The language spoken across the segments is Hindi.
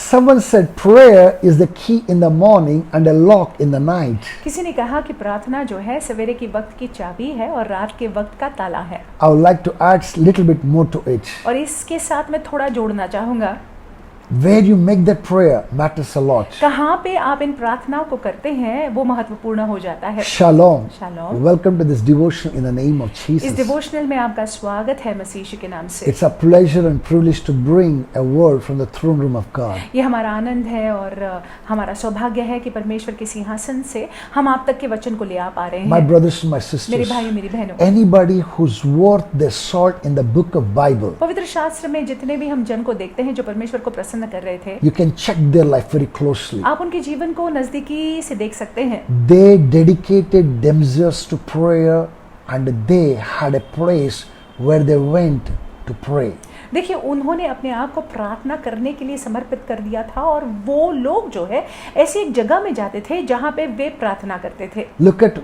Someone said prayer is the key in the morning and a lock in the night. किसी ने कहा कि प्रार्थना जो है सवेरे के वक्त की चाबी है और रात के वक्त का ताला है। I would like to add little bit more to it. और इसके साथ मैं थोड़ा जोड़ना चाहूँगा। Where you make that prayer matters a lot. कहाँ पे आप इन प्रार्थनाओं को करते हैं वो महत्वपूर्ण हो जाता है। Shalom. Shalom. Welcome to this devotion in the name of इस Jesus. डिवोशनल में आपका स्वागत है मसीह यीशु के नाम से। It's a pleasure and privilege to bring a word from the throne room of God. ये हमारा आनंद है और हमारा सौभाग्य है कि परमेश्वर के सिंहासन से हम आप तक के वचन को ले आ पा रहे My हैं। brothers and my मेरे sisters, भाई मेरी बहनों, anybody who's worth their salt in the book of Bible, पवित्र शास्त्र में जितने भी हम जन को देखते हैं जो परमेश्वर को प्रसन्न कर रहे थे, you can check their life very closely. आप उनके जीवन को नजदीकी से देख सकते हैं। They dedicated themselves to prayer and they had a place where they went to pray. देखिए उन्होंने अपने आप को प्रार्थना करने के लिए समर्पित कर दिया था और वो लोग जो है ऐसी एक जगह में जाते थे जहाँ पे वे प्रार्थना करते थे। Look at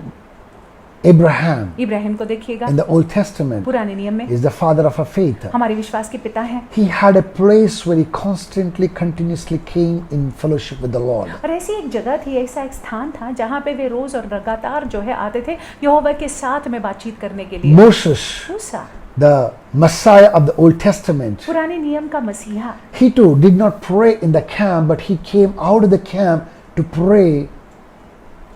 Abraham इब्राहिम को देखिएगा, in the Old Testament. पुराने नियम में Is the father of our faith. हमारे विश्वास के पिता हैं। He had a place where he constantly, continuously came in fellowship with the Lord. और ऐसी एक जगह थी, ऐसा एक स्थान था जहाँ पे वे रोज और लगातार जो है आते थे यहोवा के साथ में बातचीत करने के लिए। Moses, Musa, the Messiah of the Old Testament, पुराने नियम का मसीहा, he too did not pray in the camp, but he came out of the camp to pray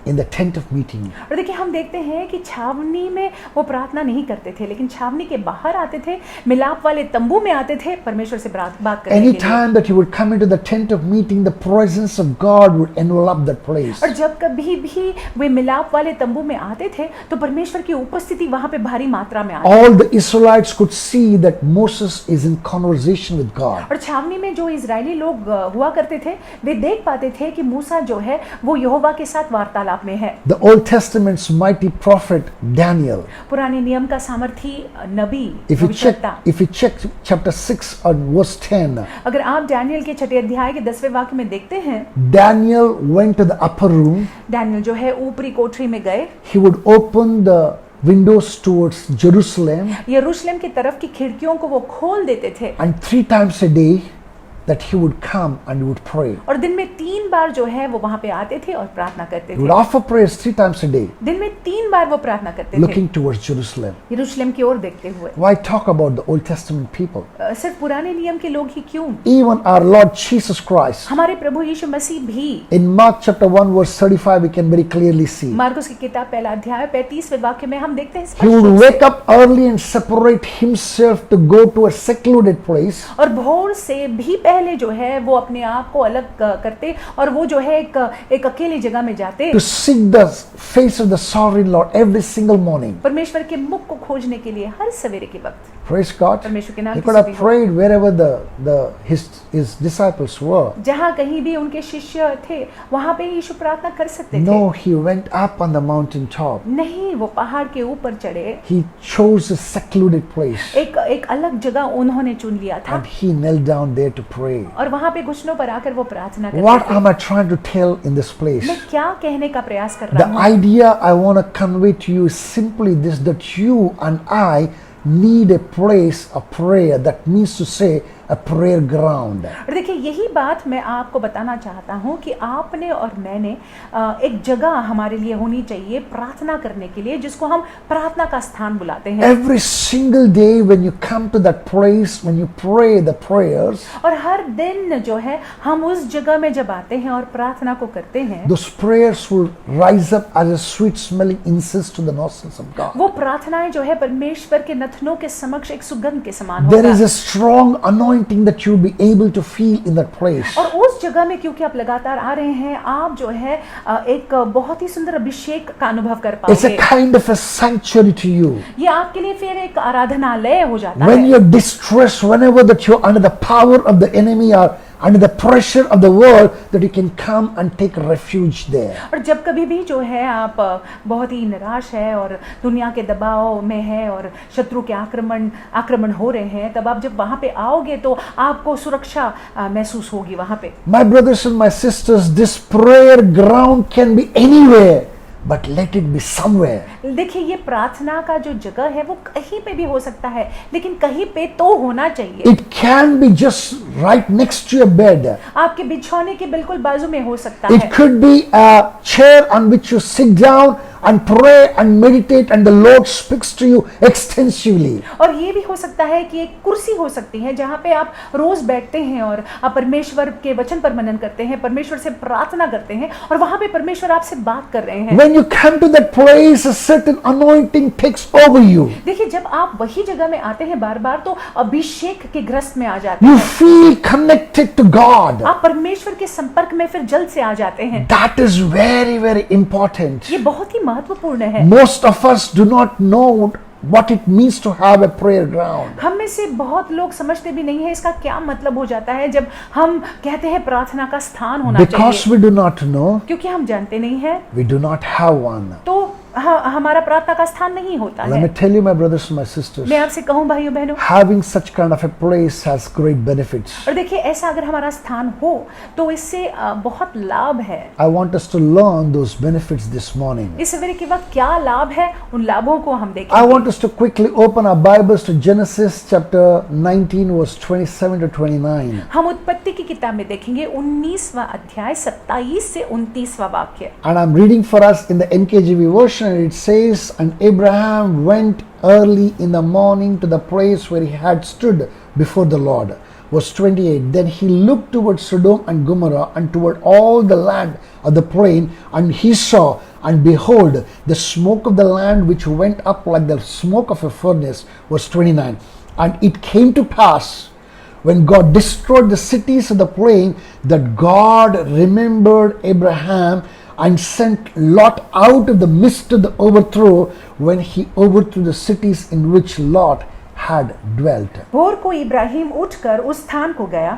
in the tent of meeting. और देखिए हम देखते हैं कि छावनी में वो प्रार्थना नहीं करते थे, लेकिन छावनी के बाहर आते थे, मिलाप वाले तंबू में आते थे परमेश्वर से बात करने के लिए। Anytime that he would come into the tent of meeting, the presence of God would envelop that place. और जब कभी भी वे मिलाप वाले तंबू में आते थे तो परमेश्वर की उपस्थिति वहां पे भारी मात्रा में आती। All the Israelites could see that Moses is in conversation with God. और छावनी में जो इजरायली लोग हुआ करते थे वे देख पाते थे कि मूसा जो है वो यहोवा के साथ वार्तालाप में है। The Old Testament's mighty prophet Daniel. पुराने नियम का सामर्थी नबी, If you भविष्यद्वक्ता। check chapter 6 and verse 10, अगर आप डैनियल के 6 अध्याय के 10वें वाक्य में देखते हैं, Daniel went to the upper room. Daniel जो है ऊपरी कोठरी में गए, He would open the windows towards Jerusalem, यरूशलेम की तरफ की खिड़कियों को वो खोल देते थे and 3 times a day that he would come and would pray. और दिन में 3 बार जो है वो वहां पे आते थे और प्रार्थना करते He would थे। offer prayers 3 times a day, दिन में 3 बार वो प्रार्थना करते थे looking towards Jerusalem. यरूशलेम की ओर देखते हुए। Why talk about the Old Testament people? सिर्फ पुराने नियम के लोग ही क्यों, Even our Lord Jesus Christ, हमारे प्रभु यीशु मसीह भी। in Mark chapter 1 verse 35, we can very clearly see. Marcus की किताब 1 अध्याय 35वें वाक्य में हम देखते हैं He स्पष्ट would रूप से, wake up early and separate himself to go to a secluded place. और भोर से भी पहले जो है वो अपने आप को अलग करते और वो जो है एक अकेली जगह में जाते To seek the face of the sovereign Lord every single morning. परमेश्वर के मुख को खोजने के लिए हर सवेरे के वक्त। Praise God. परमेश्वर के नाम He की could have स्तुति हो। prayed wherever his disciples were. जहाँ कहीं भी उनके शिष्य थे वहां पे यीशु प्रार्थना कर सकते थे। No, he went up on the mountain top. नहीं, वो पहाड़ के ऊपर चढ़े, He chose a secluded place एक अलग जगह उन्होंने चुन लिया था and he knelt down there to pray. और वहां पे घुटनों पर आकर वो प्रार्थना करते What थे। am I trying to tell in this place? मैं क्या कहने का प्रयास कर The रहा हूँ? idea I want to convey to you is simply this, that you and I need a place of prayer. That means to say a prayer ground. और देखिए यही बात मैं आपको बताना चाहता हूँ कि आपने और मैंने एक जगह हमारे लिए होनी चाहिए प्रार्थना करने के लिए जिसको हम प्रार्थना का स्थान बुलाते हैं। Every single day when you come to that place, when you pray the prayers, और हर दिन जो है हम उस जगह में जब आते हैं और प्रार्थना को करते हैं, those prayers will rise up as a sweet smelling incense to the nostrils of God. वो प्रार्थनाएं जो है परमेश्वर के नथनों के समक्ष एक सुगंध के समान There is होगा। a strong anointing that you'll be able to feel in that place. और उस जगह में क्योंकि आप लगातार आ रहे हैं, आप जो है एक बहुत ही सुंदर अभिषेक का अनुभव कर It's a पाओगे। kind of a sanctuary to you. ये आपके लिए फिर एक आराधनालय हो जाता When है। you're distressed, whenever that you're under the power of the enemy or under the pressure of the world, that you can come and take refuge there. और जब कभी भी जो है आप बहुत ही निराश है और दुनिया के दबाव में है और शत्रु के आक्रमण हो रहे हैं, तब आप जब वहां पे आओगे तो आपको सुरक्षा महसूस होगी वहां पे। My brothers and my sisters, this prayer ground can be anywhere, but let it be somewhere. देखिए, ये प्रार्थना का जो जगह है वो कहीं पे भी हो सकता है, लेकिन कहीं पे तो होना चाहिए। It can be just right next to your bed. आपके बिछौने के बिल्कुल बाजू में हो सकता है। It could be a chair on which you sit down and pray and meditate and the Lord speaks to you extensively. और ये भी हो सकता है कि एक कुर्सी हो सकती है जहाँ पे आप रोज बैठते हैं और आप परमेश्वर के वचन पर मनन करते हैं, परमेश्वर से प्रार्थना करते हैं और वहाँ पे परमेश्वर आपसे बात कर रहे हैं। When you come to that place, a certain anointing takes over you. देखिए, जब आप वही जगह में आते हैं बार बार तो अभिषेक के ग्रस्त में आ जाते You हैं। feel connected to God. आप परमेश्वर के संपर्क में फिर जल्द से आ जाते हैं। That is very, very important. ये बहुत ही महत्वपूर्ण है। Most of us do not know what it means to have a prayer ground. हम में से बहुत लोग समझते भी नहीं है इसका क्या मतलब हो जाता है जब हम कहते हैं प्रार्थना का स्थान होना Because चाहिए। we do not know, क्योंकि हम जानते नहीं है we do not have one. तो हमारा प्रार्थना का स्थान नहीं होता Let me है। tell you, my brothers and my sisters, मैं आपसे कहूँ भाइयों बहनों, having such kind of a place has great benefits. और देखिए, ऐसा अगर हमारा स्थान हो तो इससे बहुत लाभ है। I want us to learn those benefits this morning. इस सवेरे के वक्त क्या लाभ है, उन लाभों को हम I देखेंगे। want us to quickly open our Bibles to Genesis chapter 19 verse 27 to 29. हम उत्पत्ति की किताब में देखेंगे 19वां अध्याय 27 से 29वां वाक्य। And I'm reading for us in the NKJV version, and it says, and Abraham went early in the morning to the place where he had stood before the Lord. Verse 28, then he looked toward Sodom and Gomorrah and toward all the land of the plain, and he saw, and behold, the smoke of the land which went up like the smoke of a furnace. Verse 29, and it came to pass, when God destroyed the cities of the plain, that God remembered Abraham and sent Lot out of the midst of the overthrow, when he overthrew the cities in which Lot had dwelt. भोर को इब्राहिम उठकर उस स्थान को गया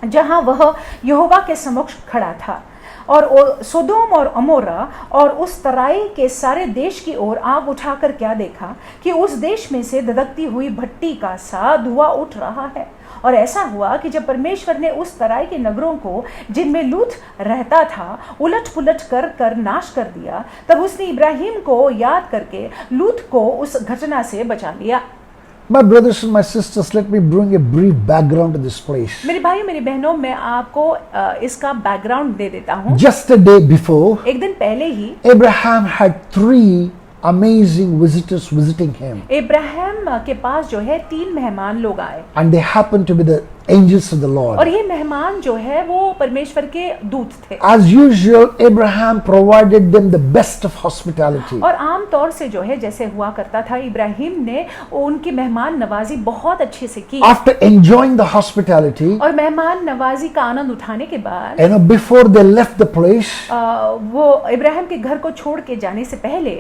जहां वह यहोवा के समक्ष खड़ा था, और सोदोम और अमोरा और उस तराई के सारे देश की ओर आग उठाकर क्या देखा कि उस देश में से धधकती हुई भट्टी का सा धुआं उठ रहा है। और ऐसा हुआ कि जब परमेश्वर ने उस तराई के नगरों को जिनमें लूत रहता था उलट पुलट कर नाश कर दिया, तब उसने इब्राहिम को याद करके लूत को उस घटना से बचा लिया। My brothers and my sisters, let me bring a brief background to this place. मेरे भाइयों मेरी बहनों, मैं आपको इसका बैकग्राउंड दे देता हूँ। Just a day before, एक दिन पहले ही Abraham had 3 amazing visitors visiting him, Ibrahim के पास जो है 3 मेहमान लोग आए, and they happened to be the angels of the Lord. और ये मेहमान जो है वो परमेश्वर के दूत थे। As usual, Abraham provided them the best of hospitality. और आम तौर से जो है जैसे हुआ करता था, इब्राहिम ने उनकी मेहमान नवाजी बहुत अच्छे से की। After enjoying the hospitality, और मेहमान नवाजी का आनंद उठाने के बाद before they left the place, वो इब्राहिम के घर को छोड़ के जाने से पहले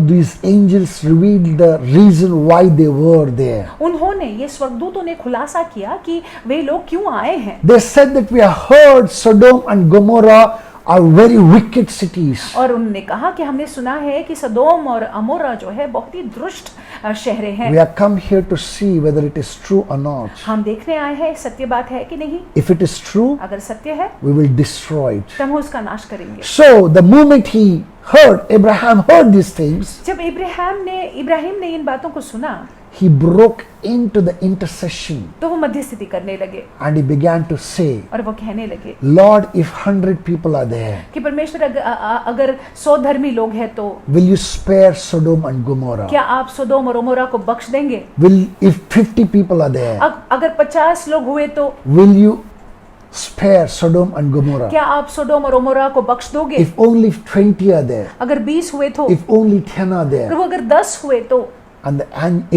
these angels revealed the reason why they were there. उन्होंने, ये स्वर्गदूतों ने खुलासा किया कि वे लोग क्यों आए हैं। They said that we have heard Sodom and Gomorrah are very wicked cities. और उन्होंने कहा कि हमने सुना है कि सदोम और अमोरा जो है बहुत ही दुष्ट शहरें हैं। We have come here to see whether it is true or not. हम देखने आए हैं सत्य बात है कि नहीं। If it is true, अगर सत्य है we will destroy it. तो हम उसका नाश करेंगे। So the moment Abraham heard these things, जब इब्राहिम ने इन बातों को सुना, he broke into the intercession तो वो मध्यस्थिति करने लगे and he began to say, और वो कहने लगे, Lord, if 100 people are there, कि परमेश्वर अगर 100 धर्मी लोग हैं तो will you spare Sodom and Gomorrah? क्या आप सोदोम और अमोरा को बख्श देंगे? If 50 people are there, अगर 50 लोग हुए तो will you spare Sodom and Gomorrah? क्या आप सोदोम और अमोरा को बख्श दोगे? If only 20 are there, अगर 20 हुए तो, if only 10 are there, अगर 10 हुए तो, and the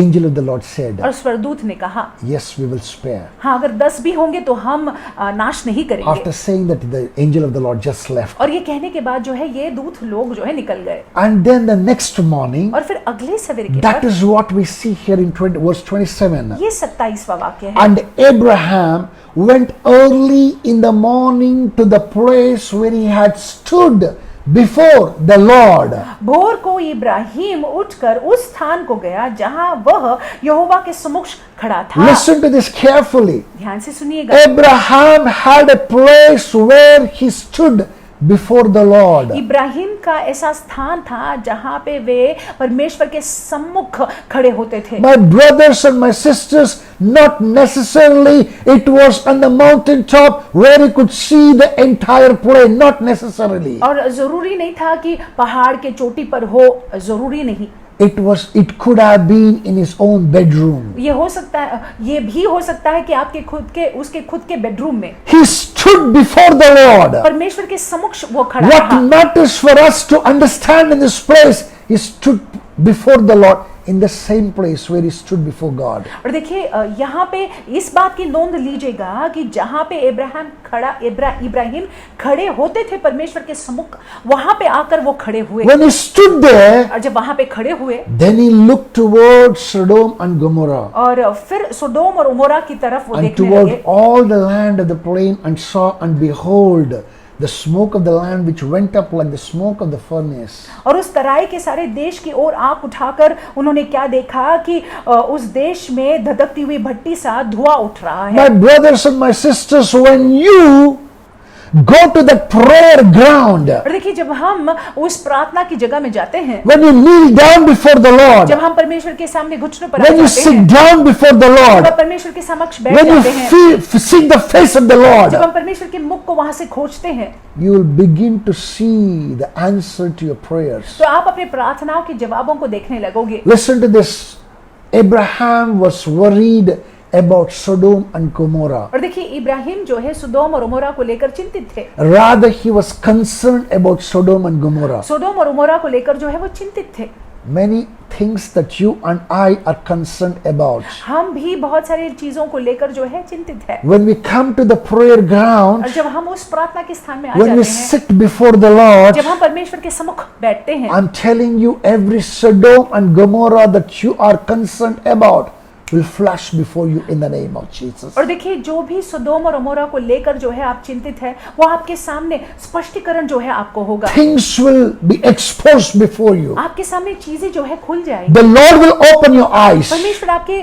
angel of the Lord said, और स्वरदूत ने कहा, yes, we will spare. हाँ, अगर 10 भी होंगे तो हम नाश नहीं करेंगे। After saying that, the angel of the Lord just left. और ये कहने के बाद जो है ये दूत लोग जो है निकल गए। And then the next morning, और फिर अगले सवेरे के that बाद, is what we see here in verse 27. ये 27वां वाक्य है। And Abraham went early in the morning to the place where he had stood before the Lord. भोर को इब्राहिम उठकर उस स्थान को गया जहां वह यहोवा के सम्मुख खड़ा था। Listen to this carefully. ध्यान से सुनिएगा। Abraham had a place where he stood before the Lord. Ibrahim का ऐसा स्थान था जहां पे वे परमेश्वर के सम्मुख खड़े होते थे। My brothers and my sisters, not necessarily it was on the mountain top where he could see the entire plain, not necessarily. और जरूरी नहीं था कि पहाड़ के चोटी पर हो, जरूरी नहीं। It could have been in his own bedroom. ये हो सकता है, ये भी हो सकता है कि आपके उसके खुद के बेडरूम में He stood before the Lord. परमेश्वर के समक्ष वो खड़ा What रहा। matters for us to understand in this place, he stood before the Lord in the same place where he stood before God. और देखिए यहाँ पे इस बात की नोंद लीजिएगा कि जहाँ पे इब्राहिम खड़े होते थे परमेश्वर के सम्मुख, वहां पे आकर वो खड़े हुए। When he stood there, और जब वहां पे खड़े हुए, then he looked towards Sodom and Gomorrah, और फिर सोदोम और उमोरा की तरफ वो and देखने toward लगे all the land of the plain, and saw, and behold, the smoke of the land which went up like the smoke of the furnace. और उस तराई के सारे देश की ओर आंख उठाकर उन्होंने क्या देखा कि उस देश में धधकती हुई भट्टी सा धुआं उठ रहा है। My brothers and my sisters, when you go to the prayer ground, और देखिए जब हम उस प्रार्थना की जगह में जाते हैं, when you kneel down before the Lord, जब हम परमेश्वर के सामने घुटनों पर आ when you जाते sit हैं, down before the जब Lord, हम परमेश्वर के समक्ष बैठ when you जाते हैं, seek the face of the Lord, जब हम परमेश्वर के मुख को वहां से खोजते हैं, you will begin to see the answer to your prayers. तो आप अपने प्रार्थनाओं के जवाबों को देखने लगोगे। Listen to this. Abraham was worried about Sodom and Gomorrah. और देखिए इब्राहिम जो है सुदोम और उमोरा को लेकर चिंतित थे। Rather, he was concerned about Sodom and Gomorrah. सोदोम और उमोरा को लेकर जो है वो चिंतित थे। Many things that you and I are concerned about. हम भी बहुत सारी चीजों को लेकर जो है चिंतित है। When we come to the prayer ground, और जब हम उस प्रार्थना के स्थान में आ when we जाते हैं, sit before the Lord, जब हम परमेश्वर के सम्मुख बैठते हैं, I'm telling you, every Sodom and Gomorrah that you are concerned about will flash before you in the name of Jesus. और देखिए जो भी सदोम और अमोरा को लेकर जो है आप चिंतित है, वो आपके सामने स्पष्टीकरण जो है आपको होगा। Things will be exposed before you. आपके सामने चीजें जो है खुल जाएंगी। The Lord will open your eyes. परमेश्वर आपके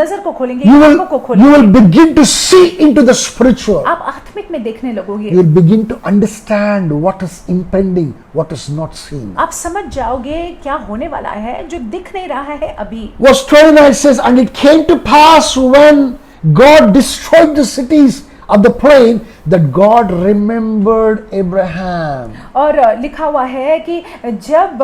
नजर को खोलेंगे, You आंखों को will खोलेंगे। begin to see into the spiritual. आप आत्मिक में देखने लगोगे। You will begin to understand what is impending, what is not seen. आप समझ जाओगे क्या होने वाला है जो दिख नहीं रहा है अभी। Verse 29 says, and it came to pass when God destroyed the cities of the plain that God remembered Abraham. और लिखा हुआ है कि जब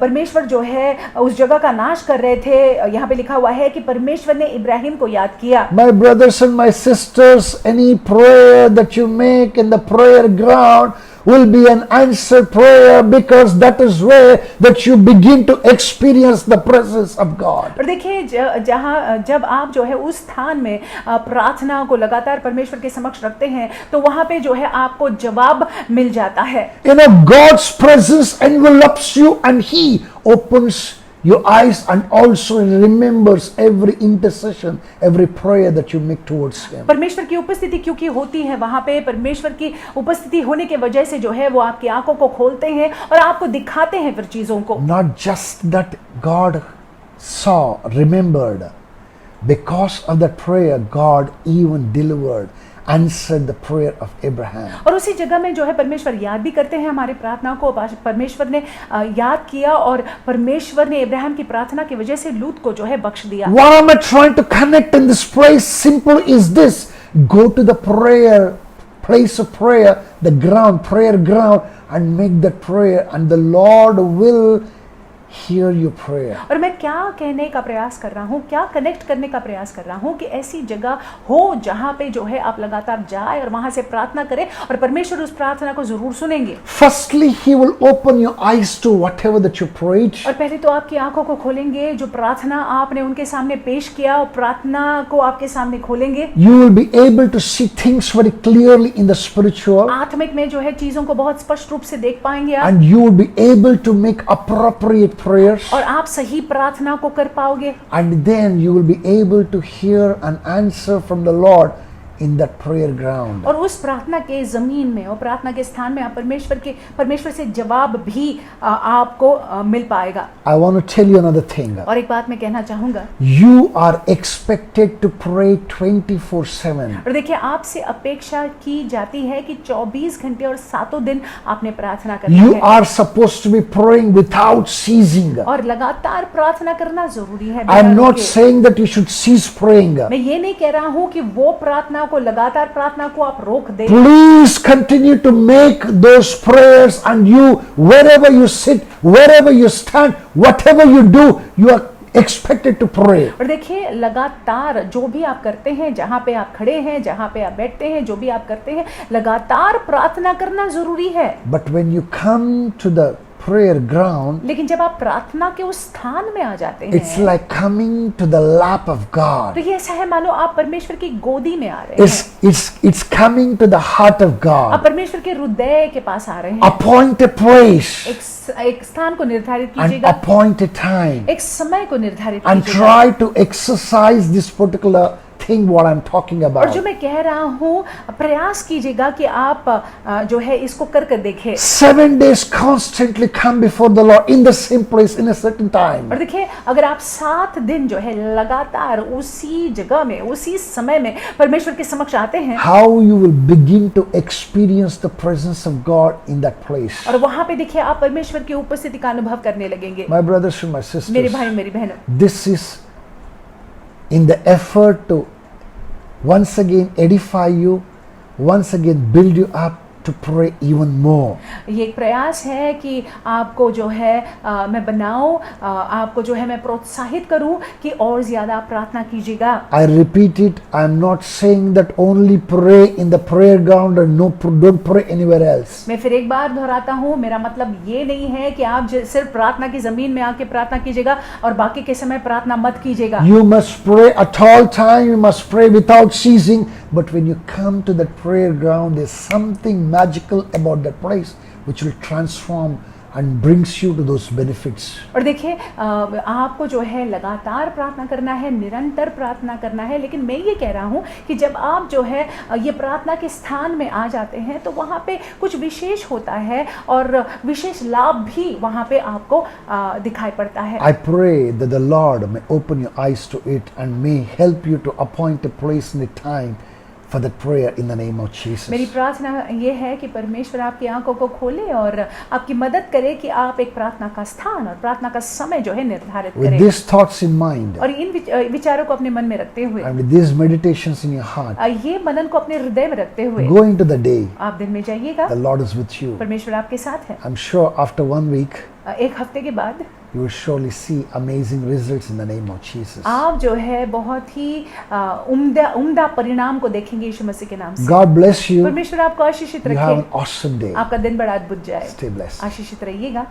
परमेश्वर जो है उस जगह का नाश कर रहे थे, यहाँ पे लिखा हुआ है कि परमेश्वर ने इब्राहिम को याद किया। My brothers and my sisters, any prayer that you make in the prayer ground will be an answered prayer, because that is where that you begin to experience the presence of God. और देखिए जब आप जो है उस स्थान में प्रार्थना को लगातार परमेश्वर के समक्ष रखते हैं, तो वहां पे जो है आपको जवाब मिल जाता है। You know, God's presence envelops you and He opens your eyes and also remembers every intercession, every prayer that you make towards Him. परमेश्वर की उपस्थिति क्योंकि होती है वहां पे, परमेश्वर की उपस्थिति होने के वजह से जो है वो आपकी आंखों को खोलते हैं और आपको दिखाते हैं फिर चीजों को। Not just that God saw, remembered, because of that prayer, God even delivered, answered the prayer of Abraham. और उसी जगह में जो है परमेश्वर याद भी करते हैं हमारी प्रार्थना को। परमेश्वर ने याद किया और परमेश्वर ने इब्राहिम की प्रार्थना की वजह से लूत को जो है बख्श दिया। What am I trying to connect in this place? Simple is this: go to the place of prayer, the ground, prayer ground, and make that prayer, and the Lord will hear your prayer. और मैं क्या कहने का प्रयास कर रहा हूँ, क्या कनेक्ट करने का प्रयास कर रहा हूँ कि ऐसी जगह हो जहाँ पे जो है आप लगातार जाए और वहां से प्रार्थना करें और परमेश्वर उस प्रार्थना को जरूर सुनेंगे। Firstly, He will open your eyes to whatever that you prayed. और पहले तो आपकी आंखों को खोलेंगे, जो प्रार्थना आपने उनके सामने पेश किया और प्रार्थना को आपके सामने खोलेंगे। You will be able to see things very clearly in the spiritual, आत्मिक में जो है चीजों को बहुत स्पष्ट रूप से देख पाएंगे आप, and you will be able to make appropriate prayers, और आप सही प्रार्थना को कर पाओगे। and then you will be able to hear an answer from the Lord in that prayer ground. और उस प्रार्थना के ज़मीन में और प्रार्थना के स्थान में आप परमेश्वर से जवाब भी आपको मिल पाएगा। I want to tell you another thing. और एक बात मैं कहना चाहूँगा, You are expected to pray 24/7. और देखिए आपसे अपेक्षा की जाती है कि 24 घंटे और सातों दिन आपने प्रार्थना करनी You है are supposed to be praying without ceasing. और लगातार प्रार्थना करना जरूरी है। I am बिना not रुके। saying that you should cease praying. मैं ये नहीं कह रहा हूँ कि वो प्रार्थना को लगातार प्रार्थना को आप रोक दें। Please continue to make those prayers, and you, wherever you sit, wherever you stand, whatever you do, you are expected to pray. और देखिए लगातार जो भी आप करते हैं, जहाँ पे आप खड़े हैं, जहाँ पे आप बैठते हैं, जो भी आप करते हैं, लगातार प्रार्थना करना जरूरी है। But when you come to the prayer ground, लेकिन जब आप प्रार्थना के उस स्थान में आ जाते it's हैं, like coming to the lap of God. तो ये ऐसा है मानो आप परमेश्वर की गोदी में आ रहे हैं, It's coming to the heart of आप God. परमेश्वर के हृदय के पास आ रहे हैं। Appoint a place एक स्थान को निर्धारित and कीजिएगा, appoint a time, एक समय को निर्धारित and कीजिएगा। try to exercise this particular thing what I'm talking और about. जो मैं कह रहा हूँ, प्रयास कीजिएगा कि आप जो है इसको कर देखें। 7 days constantly come before the Lord in the same place in a certain time. और देखिए अगर आप 7 दिन जो है लगातार उसी जगह में उसी समय में परमेश्वर के समक्ष आते हैं, How you will begin to experience the presence of God in that place. और वहां पे देखिए आप परमेश्वर की उपस्थिति का अनुभव करने लगेंगे। My brothers and my मेरे sisters, भाई मेरी बहनों, this is in the effort to once again edify you, once again build you up to pray even more. ये एक प्रयास है कि आपको जो है मैं बनाऊं, आपको जो है मैं प्रोत्साहित करूं कि और ज्यादा आप प्रार्थना कीजिएगा। I repeat it, I am not saying that only pray in the prayer ground and don't pray anywhere else. मैं फिर एक बार दोहराता हूँ, मेरा मतलब ये नहीं है कि आप सिर्फ प्रार्थना की जमीन में आके प्रार्थना कीजिएगा और बाकी के समय प्रार्थना मत कीजिएगा। You must pray at all time, you must pray without ceasing, but when you come to that prayer ground, there's something magical about that place which will transform and brings you to those benefits. और देखिए आपको जो है लगातार प्रार्थना करना है, निरंतर प्रार्थना करना है, लेकिन मैं ये कह रहा हूँ कि जब आप जो है ये प्रार्थना के स्थान में आ जाते हैं तो वहाँ पे कुछ विशेष होता है और विशेष लाभ भी वहाँ पे आपको दिखाई पड़ता है। I pray that the Lord may open your eyes to it and may help you to appoint a place and a time for that prayer in the name of Jesus. मेरी प्रार्थना ये है कि परमेश्वर आपकी आंखों को खोले और आपकी मदद करे कि आप एक प्रार्थना का स्थान और प्रार्थना का समय जो है निर्धारित With करें। these thoughts in mind और इन विचारों को अपने मन में रखते हुए, and with these meditations in your heart, ये मनन को अपने हृदय में रखते हुए go into the day. आप दिन में जाइएगा, The Lord is with you. परमेश्वर आपके साथ है। I'm sure after 1 week, एक हफ्ते के बाद you will surely see amazing results in the name of Jesus. आप जो है बहुत ही उम्दा परिणाम को देखेंगे यीशु मसीह के नाम से। God bless you. परमेश्वर आपको आशीषित You have an रखे, awesome day. आपका दिन बड़ा अद्भुत जाए। Stay blessed. आशीषित रहिएगा।